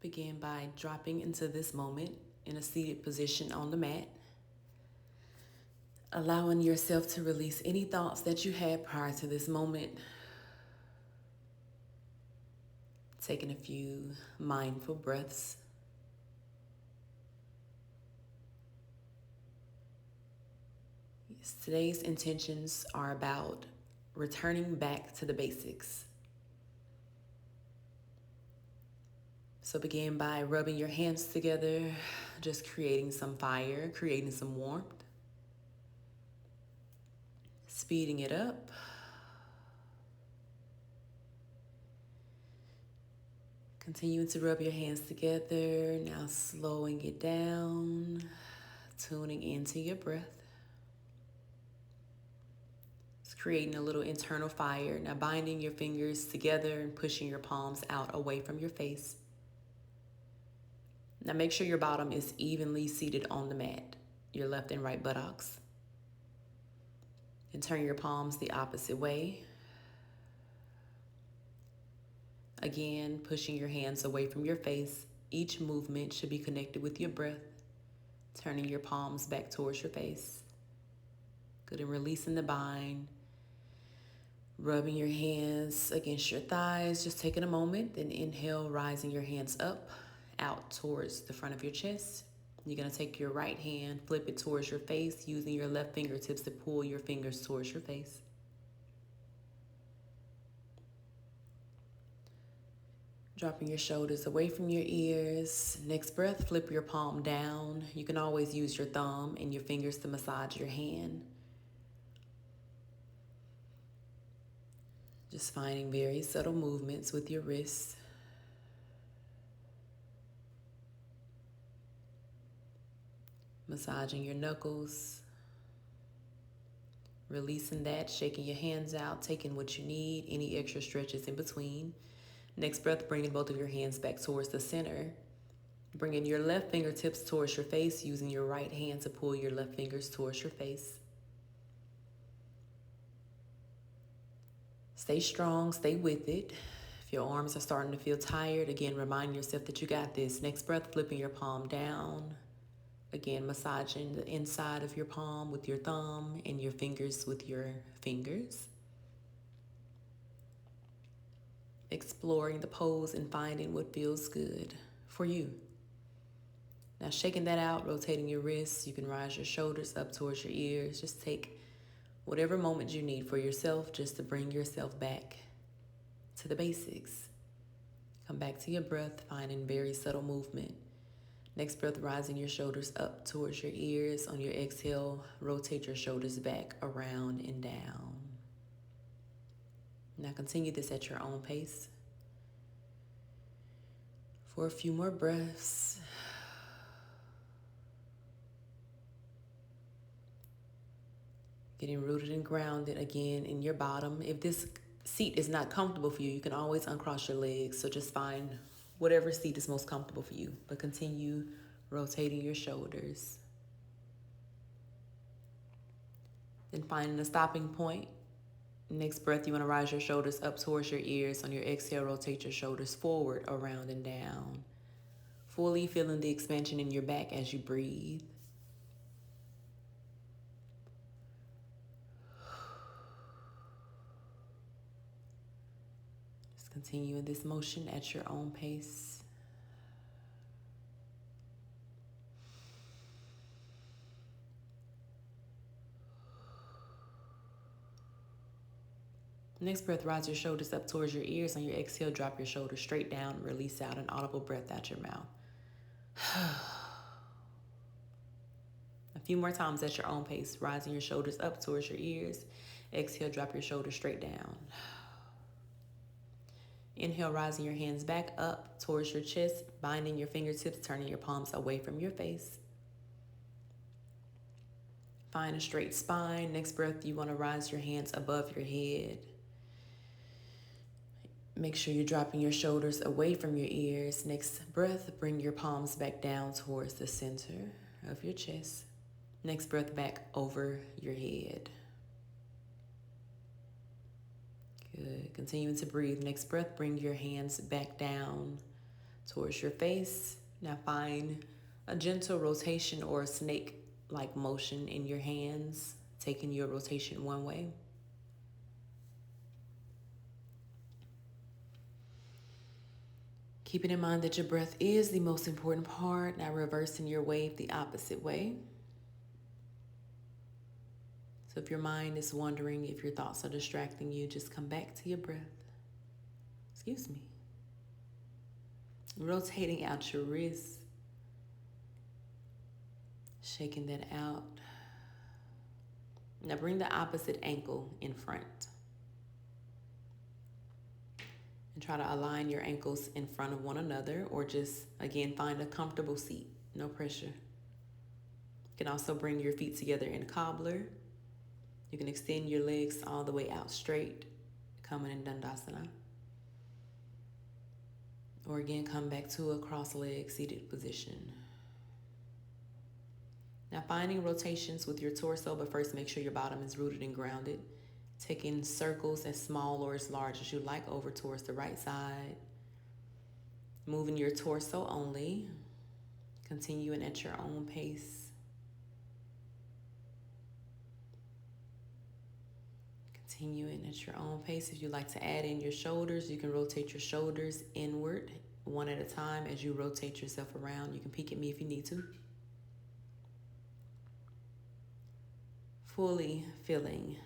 Begin by dropping into this moment in a seated position on the mat, allowing yourself to release any thoughts that you had prior to this moment. Taking a few mindful breaths. Yes, today's intentions are about returning back to the basics. So begin by rubbing your hands together, just creating some fire, creating some warmth. Speeding it up. Continuing to rub your hands together, now slowing it down, tuning into your breath. It's creating a little internal fire. Now binding your fingers together and pushing your palms out away from your face. Now make sure your bottom is evenly seated on the mat, your left and right buttocks. And turn your palms the opposite way. Again, pushing your hands away from your face. Each movement should be connected with your breath. Turning your palms back towards your face. Good, and releasing the bind. Rubbing your hands against your thighs. Just taking a moment. Then inhale, rising your hands up, out towards the front of your chest. You're going to take your right hand, flip it towards your face, using your left fingertips to pull your fingers towards your face. Dropping your shoulders away from your ears. Next breath, flip your palm down. You can always use your thumb and your fingers to massage your hand. Just finding very subtle movements with your wrists. Massaging your knuckles. Releasing that, shaking your hands out, taking what you need, any extra stretches in between. Next breath, bringing both of your hands back towards the center. Bringing your left fingertips towards your face, using your right hand to pull your left fingers towards your face. Stay strong, stay with it. If your arms are starting to feel tired, again, remind yourself that you got this. Next breath, flipping your palm down. Again, massaging the inside of your palm with your thumb and your fingers with your fingers. Exploring the pose and finding what feels good for you. Now shaking that out, rotating your wrists. You can rise your shoulders up towards your ears. Just take whatever moment you need for yourself just to bring yourself back to the basics. Come back to your breath, finding very subtle movement. Next breath, rising your shoulders up towards your ears. On your exhale, rotate your shoulders back, around, and down. Now continue this at your own pace for a few more breaths. Getting rooted and grounded again in your bottom. If this seat is not comfortable for you, you can always uncross your legs. So just find whatever seat is most comfortable for you, but continue rotating your shoulders. Then finding a stopping point. Next breath, you want to rise your shoulders up towards your ears. On your exhale, rotate your shoulders forward, around, and down. Fully feeling the expansion in your back as you breathe. Just continue in this motion at your own pace. Next breath, rise your shoulders up towards your ears. On your exhale, drop your shoulders straight down. Release out an audible breath out your mouth. A few more times at your own pace, rising your shoulders up towards your ears. Exhale, drop your shoulders straight down. Inhale, rising your hands back up towards your chest, binding your fingertips, turning your palms away from your face. Find a straight spine. Next breath, you want to rise your hands above your head. Make sure you're dropping your shoulders away from your ears. Next breath, bring your palms back down towards the center of your chest. Next breath, back over your head. Good. Continuing to breathe. Next breath, bring your hands back down towards your face. Now find a gentle rotation or a snake-like motion in your hands, taking your rotation one way. Keeping in mind that your breath is the most important part. Now reversing your wave the opposite way. So if your mind is wondering, if your thoughts are distracting you, just come back to your breath. Excuse me. Rotating out your wrists. Shaking that out. Now bring the opposite ankle in front. And try to align your ankles in front of one another, or just, again, find a comfortable seat. No pressure. You can also bring your feet together in a cobbler. You can extend your legs all the way out straight, coming in Dandasana. Or again, come back to a cross-legged seated position. Now finding rotations with your torso, but first make sure your bottom is rooted and grounded. Taking circles as small or as large as you like over towards the right side. Moving your torso only. Continuing at your own pace. Continuing at your own pace. If you'd like to add in your shoulders, you can rotate your shoulders inward one at a time as you rotate yourself around. You can peek at me if you need to. Fully feeling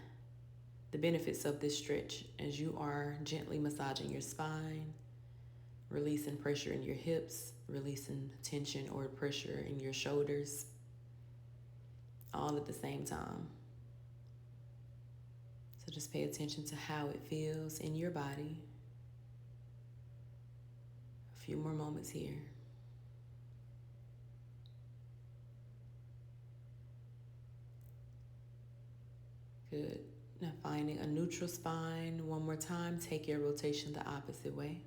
the benefits of this stretch as you are gently massaging your spine, releasing pressure in your hips, releasing tension or pressure in your shoulders, all at the same time. So just pay attention to how it feels in your body. A few more moments here. Good. Now finding a neutral spine. One more time, take your rotation the opposite way.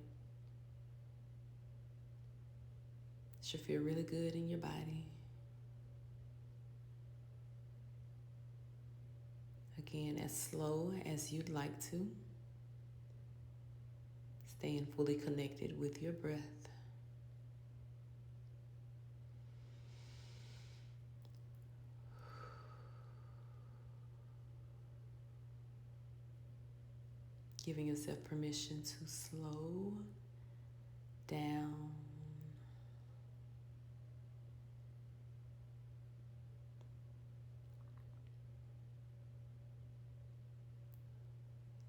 It should feel really good in your body. Again, as slow as you'd like to. Staying fully connected with your breath. Giving yourself permission to slow down.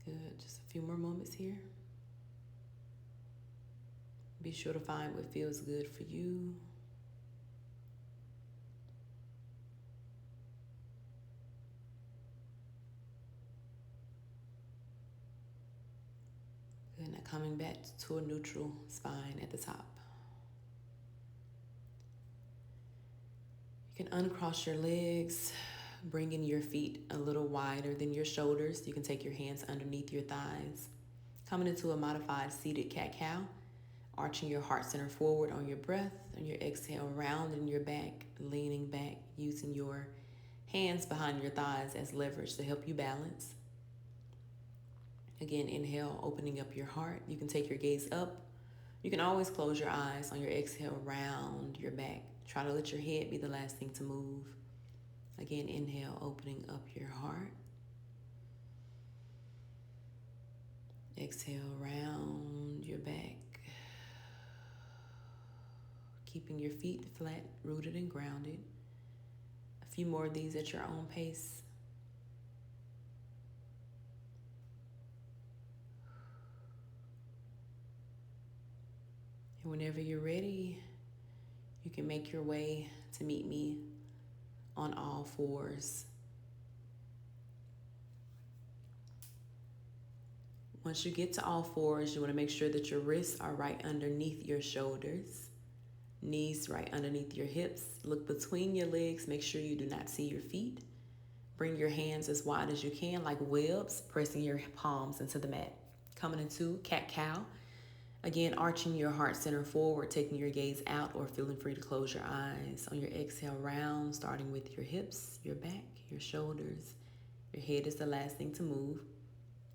Good, just a few more moments here. Be sure to find what feels good for you. Good, now coming back to a neutral spine at the top. You can uncross your legs, bringing your feet a little wider than your shoulders. You can take your hands underneath your thighs. Coming into a modified seated cat-cow, arching your heart center forward on your breath. On your exhale, rounding your back, leaning back, using your hands behind your thighs as leverage to help you balance. Again, inhale, opening up your heart. You can take your gaze up. You can always close your eyes. On your exhale, round your back. Try to let your head be the last thing to move. Again, inhale, opening up your heart. Exhale, round your back. Keeping your feet flat, rooted and grounded. A few more of these at your own pace. And whenever you're ready, you can make your way to meet me on all fours. Once you get to all fours, you want to make sure that your wrists are right underneath your shoulders, knees right underneath your hips. Look between your legs. Make sure you do not see your feet. Bring your hands as wide as you can, like webs, pressing your palms into the mat. Coming into cat-cow. Again, arching your heart center forward, taking your gaze out or feeling free to close your eyes. On your exhale, round, starting with your hips, your back, your shoulders. Your head is the last thing to move.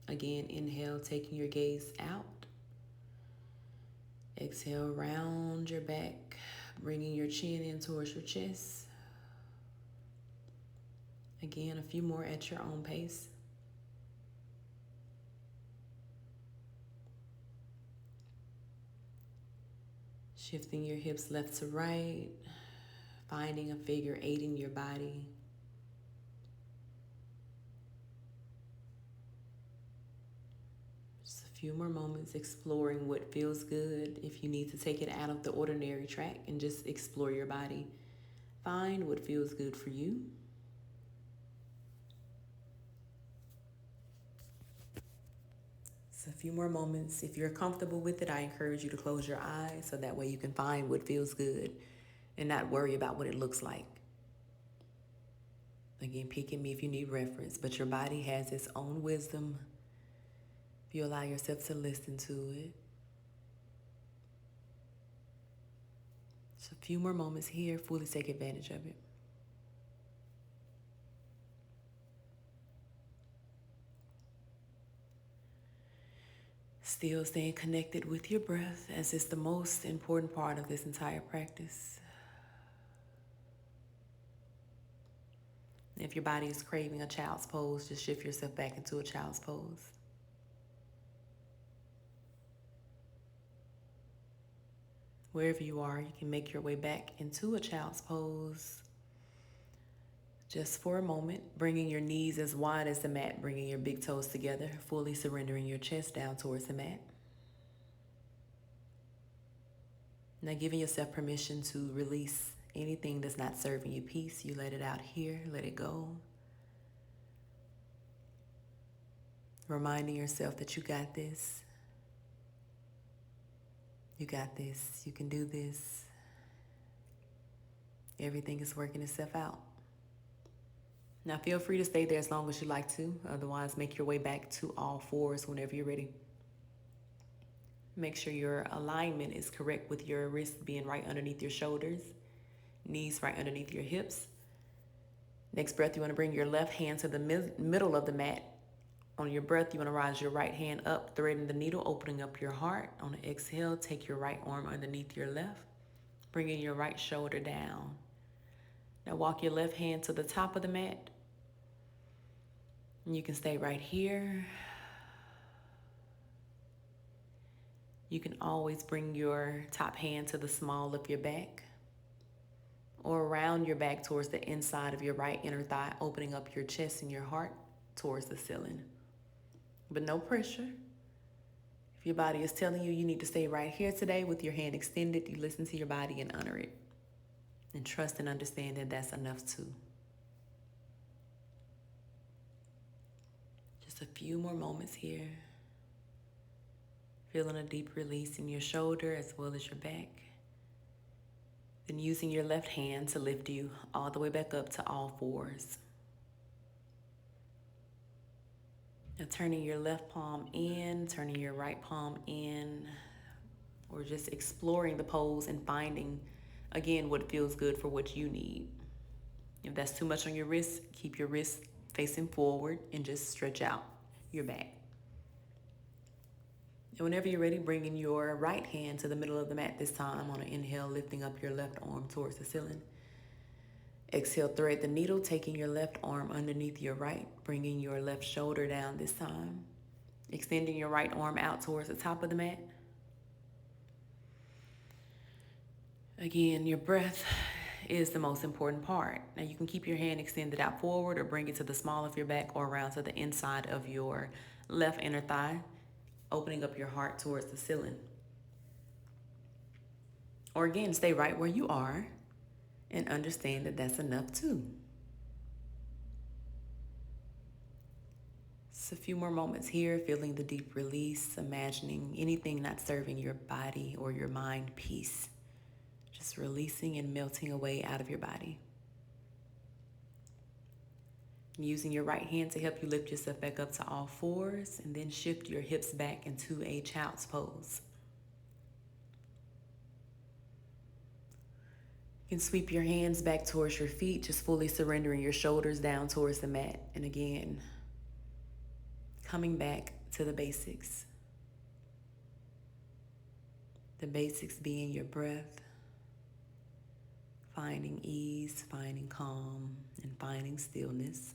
Again, inhale, taking your gaze out. Exhale, round your back, bringing your chin in towards your chest. Again, a few more at your own pace. Shifting your hips left to right, finding a figure eight in your body. Just a few more moments exploring what feels good. If you need to take it out of the ordinary track and just explore your body, find what feels good for you. So a few more moments. If you're comfortable with it, I encourage you to close your eyes so that way you can find what feels good and not worry about what it looks like. Again, peek at me if you need reference, but your body has its own wisdom if you allow yourself to listen to it. Just a few more moments here, fully take advantage of it. Still staying connected with your breath, as it's the most important part of this entire practice. If your body is craving a child's pose, just shift yourself back into a child's pose. Wherever you are, you can make your way back into a child's pose. Just for a moment, bringing your knees as wide as the mat, bringing your big toes together, fully surrendering your chest down towards the mat. Now giving yourself permission to release anything that's not serving you peace. You let it out here, let it go. Reminding yourself that you got this. You got this. You can do this. Everything is working itself out. Now feel free to stay there as long as you like to. Otherwise, make your way back to all fours whenever you're ready. Make sure your alignment is correct with your wrists being right underneath your shoulders, knees right underneath your hips. Next breath, you want to bring your left hand to the middle of the mat. On your breath, you want to rise your right hand up, threading the needle, opening up your heart. On the exhale, take your right arm underneath your left, bringing your right shoulder down. Now walk your left hand to the top of the mat. And you can stay right here. You can always bring your top hand to the small of your back or around your back towards the inside of your right inner thigh, opening up your chest and your heart towards the ceiling. But no pressure. If your body is telling you you need to stay right here today with your hand extended, you listen to your body and honor it. And trust and understand that that's enough too. Just a few more moments here. Feeling a deep release in your shoulder as well as your back. Then using your left hand to lift you all the way back up to all fours. Now turning your left palm in, turning your right palm in, or just exploring the pose and finding, again, what feels good for what you need. If that's too much on your wrist, keep your wrist facing forward and just stretch out your back. And whenever you're ready, bringing your right hand to the middle of the mat this time. On an inhale, lifting up your left arm towards the ceiling. Exhale, thread the needle, taking your left arm underneath your right, bringing your left shoulder down this time. Extending your right arm out towards the top of the mat. Again, your breath is the most important part. Now you can keep your hand extended out forward or bring it to the small of your back or around to the inside of your left inner thigh, opening up your heart towards the ceiling. Or again, stay right where you are and understand that that's enough too. Just a few more moments here, feeling the deep release, imagining anything not serving your body or your mind peace. Just releasing and melting away out of your body. Using your right hand to help you lift yourself back up to all fours, and then shift your hips back into a child's pose. You can sweep your hands back towards your feet, just fully surrendering your shoulders down towards the mat. And again, coming back to the basics. The basics being your breath, finding ease, finding calm, and finding stillness.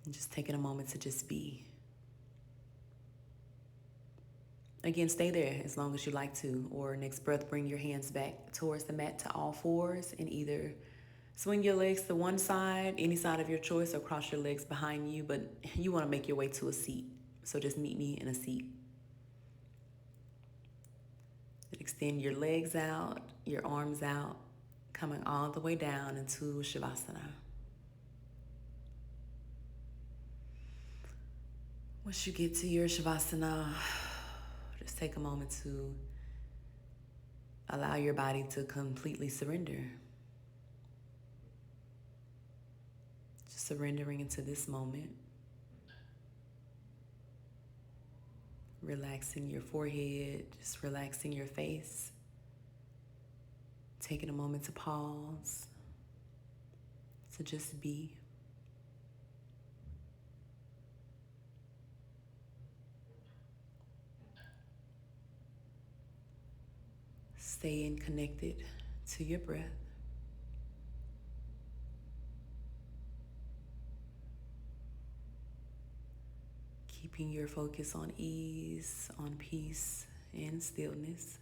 And just taking a moment to just be. Again, stay there as long as you like to, or next breath, bring your hands back towards the mat to all fours and either swing your legs to one side, any side of your choice, or cross your legs behind you, but you want to make your way to a seat. So just meet me in a seat. Extend your legs out, your arms out, coming all the way down into Shavasana. Once you get to your Shavasana, just take a moment to allow your body to completely surrender. Just surrendering into this moment. Relaxing your forehead, just relaxing your face. Taking a moment to pause, to just be. Staying connected to your breath. Keeping your focus on ease, on peace, and stillness.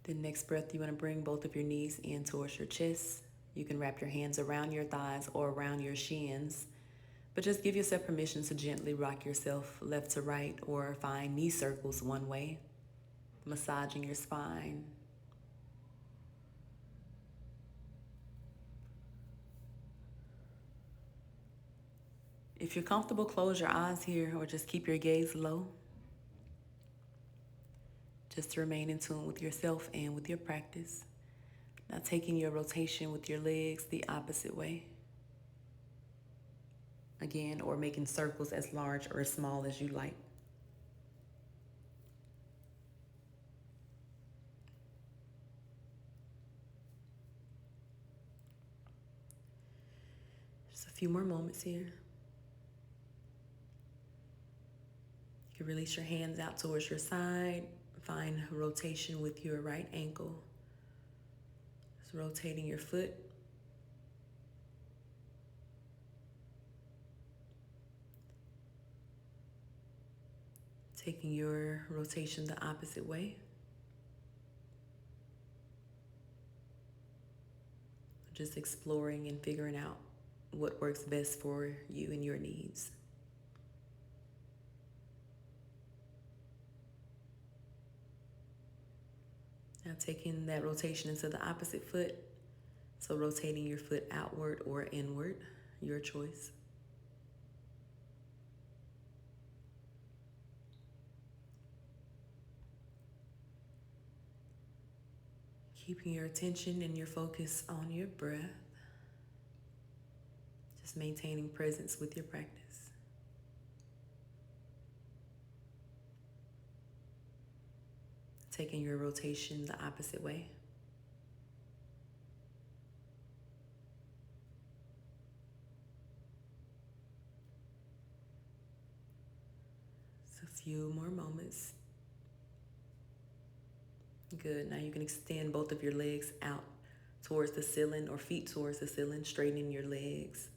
The next breath, you want to bring both of your knees in towards your chest. You can wrap your hands around your thighs or around your shins, but just give yourself permission to gently rock yourself left to right or find knee circles one way, massaging your spine. If you're comfortable, close your eyes here or just keep your gaze low. Just to remain in tune with yourself and with your practice. Now taking your rotation with your legs the opposite way. Again, or making circles as large or as small as you like. Just a few more moments here. You can release your hands out towards your side. Find rotation with your right ankle. Just rotating your foot. Taking your rotation the opposite way. Just exploring and figuring out what works best for you and your needs. Now taking that rotation into the opposite foot. So rotating your foot outward or inward, your choice. Keeping your attention and your focus on your breath. Just maintaining presence with your practice. Taking your rotation the opposite way. Just a few more moments. Good. Now you can extend both of your legs out towards the ceiling or feet towards the ceiling, straightening your legs.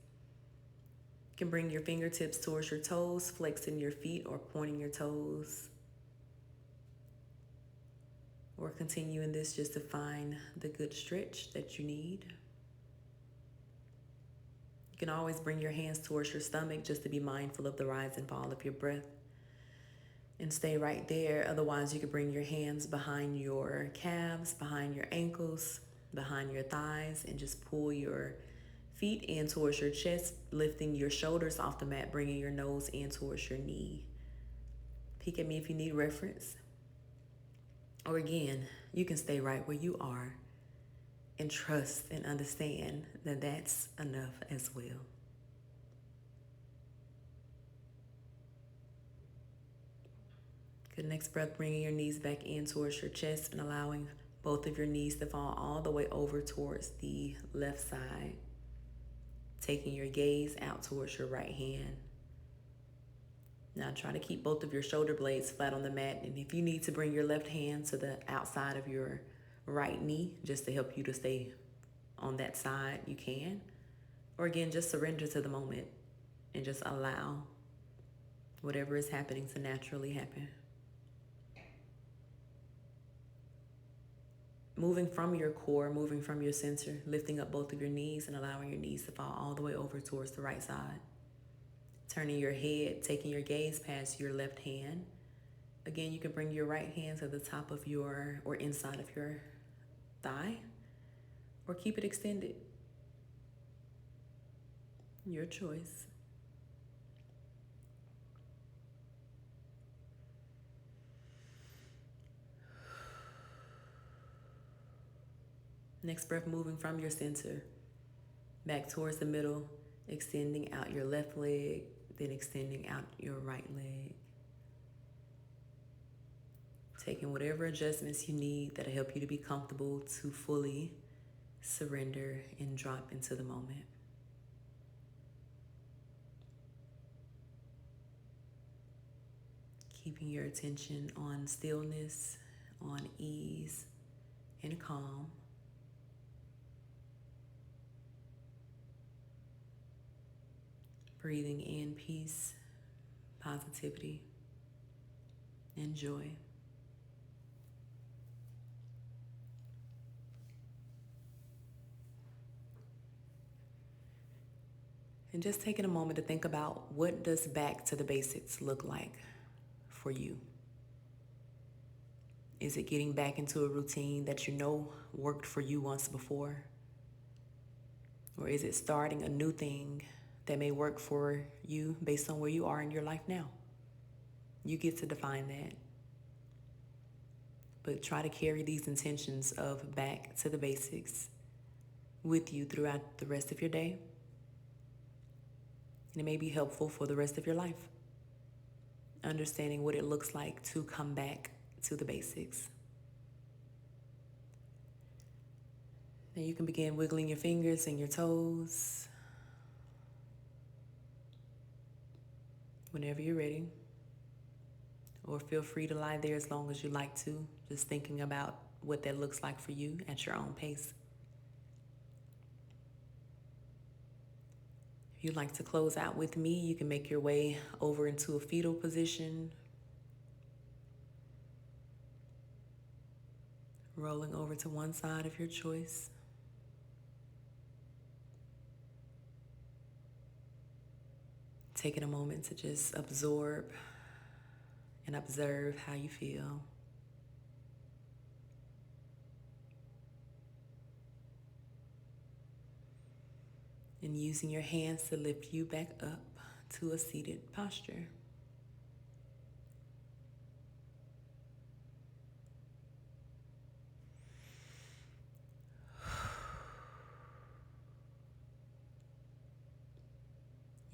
You can bring your fingertips towards your toes, flexing your feet or pointing your toes. Or continuing this just to find the good stretch that you need. You can always bring your hands towards your stomach just to be mindful of the rise and fall of your breath. And stay right there. Otherwise, you could bring your hands behind your calves, behind your ankles, behind your thighs, and just pull your feet in towards your chest, lifting your shoulders off the mat, bringing your nose in towards your knee. Peek at me if you need reference. Or again, you can stay right where you are and trust and understand that that's enough as well. Good. Next breath, bringing your knees back in towards your chest and allowing both of your knees to fall all the way over towards the left side. Taking your gaze out towards your right hand. Now try to keep both of your shoulder blades flat on the mat. And if you need to bring your left hand to the outside of your right knee just to help you to stay on that side, you can. Or again, just surrender to the moment and just allow whatever is happening to naturally happen. Moving from your core, moving from your center, lifting up both of your knees and allowing your knees to fall all the way over towards the right side. Turning your head, taking your gaze past your left hand. Again, you can bring your right hand to the top of your, or inside of your thigh, or keep it extended. Your choice. Next breath, moving from your center back towards the middle, extending out your left leg, then extending out your right leg. Taking whatever adjustments you need that'll help you to be comfortable to fully surrender and drop into the moment. Keeping your attention on stillness, on ease and calm. Breathing in peace, positivity, and joy. And just taking a moment to think about, what does back to the basics look like for you? Is it getting back into a routine that you know worked for you once before? Or is it starting a new thing that may work for you based on where you are in your life now? You get to define that. But try to carry these intentions of back to the basics with you throughout the rest of your day. And it may be helpful for the rest of your life. Understanding what it looks like to come back to the basics. Then you can begin wiggling your fingers and your toes whenever you're ready. Or feel free to lie there as long as you like to, just thinking about what that looks like for you at your own pace. If you'd like to close out with me, you can make your way over into a fetal position. Rolling over to one side of your choice. Taking a moment to just absorb and observe how you feel. And using your hands to lift you back up to a seated posture.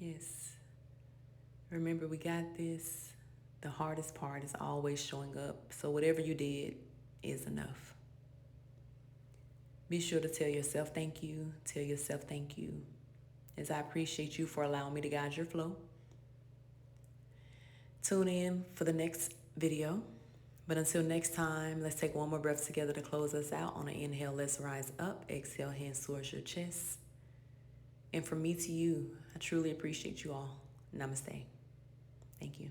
Yes. Remember, we got this. The hardest part is always showing up. So whatever you did is enough. Be sure to tell yourself thank you. Tell yourself thank you. As I appreciate you for allowing me to guide your flow. Tune in for the next video. But until next time, let's take one more breath together to close us out. On an inhale, let's rise up. Exhale, hands towards your chest. And from me to you, I truly appreciate you all. Namaste. Thank you.